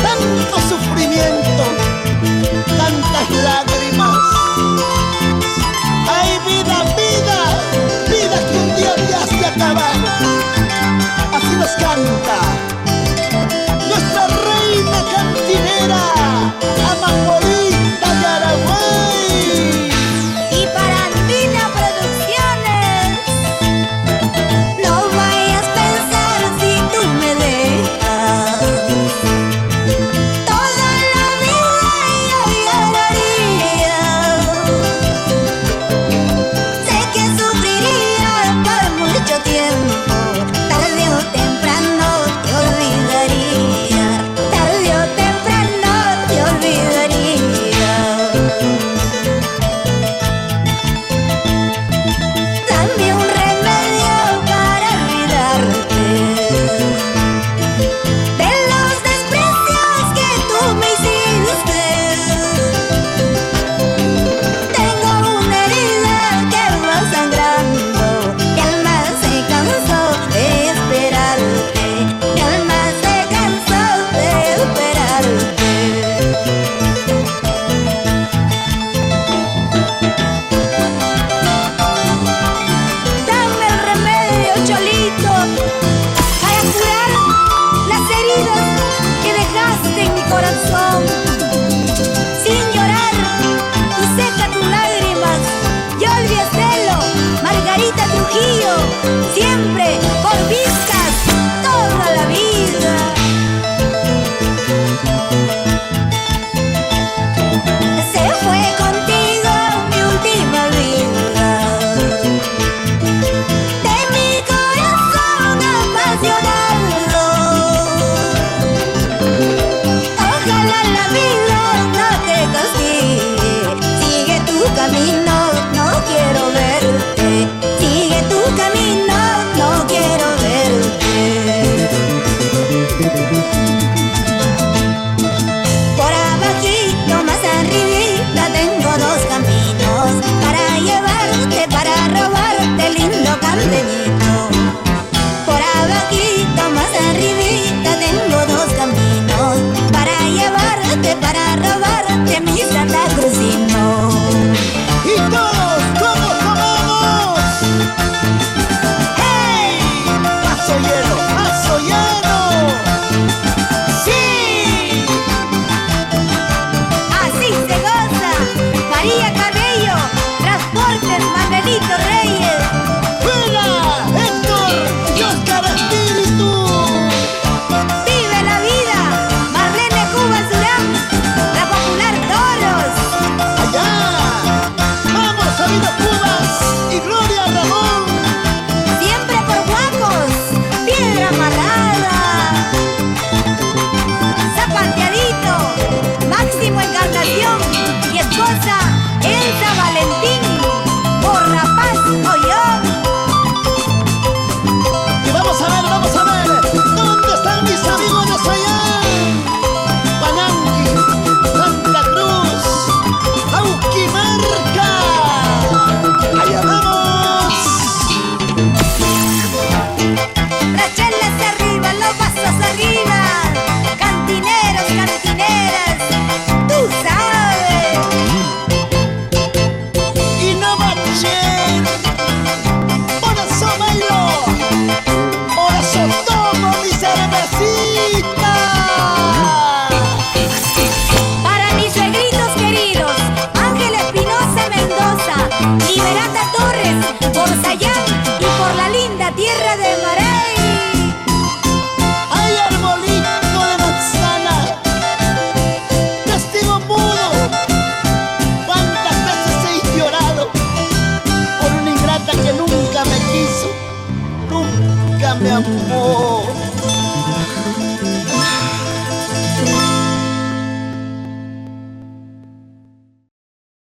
Tanto sufrimiento, tantas lágrimas. Ay, vida, vida, vida que un día te has de acabar. Así nos canta nuestra reina cantinera, Amapolita de Aragüey. Y para Andina Producciones, no vayas a pensar si tú me dejas. Toda la vida yo lloraría. Sé que sufriría por mucho tiempo. Tarde o temprano te olvidaría. Tarde o temprano te olvidaría. Dame un remedio para olvidarte de los desprecios que tú me hiciste. Tengo una herida que va sangrando. Mi alma se cansó de esperarte. Mi alma se cansó de esperarte. Dame el remedio, Cholito, para curar las heridas que dejaste en mi corazón. Sin llorar, tú seca tus lágrimas y olvídalo, Margarita Trujillo, siempre por vistas toda la vida. Se fue contigo mi última vida. De mi corazón apasionado. Ojalá la vida no te castigue. Sigue tu camino, no quiero verte. Sigue tu camino, no quiero verte. Por abajito, más arribita, tengo dos caminos para llevarte, para robarte, lindo canteñito. Por abajito, más arribita, tengo dos caminos para llevarte, para robarte, mi Santa Cruzino. Y todos, todos tomamos. ¡Hey! Paso lleno, paso lleno. ¡Sí! Así se goza. María Cabello, Transportes Manuelito Reyes. ¡Fuera! ¡Héctor! ¡Y Oscar Espíritu! Vive la vida. Marlene Cuba Surán, la popular Toros. ¡Allá! ¡Vamos, Sabina Cubas y Gloria Ramón! Siempre por Guacos, Piedra Amarrada. Zapateadito, Máximo Encarnación y esposa Elsa Valentín. Por La Paz, Ollón. Y vamos a ver, ¿dónde están mis amigos de Sayán? Panangui, Santa Cruz, Auquimarca. ¡Allá vamos! Las chelas arriba, los vasos arriba. Cantineros, cantineras, tú sabes. Y no marchen. Por eso bailo, por eso tomo mi cervecita. Para mis suegritos queridos, Ángel Espinosa Mendoza, Liberata Torres, por Sayán y por la linda tierra de Maray. ¡Ay, arbolito de manzana! ¡Testigo mudo! ¿Cuántas veces he llorado por una ingrata que nunca me quiso, nunca me amó?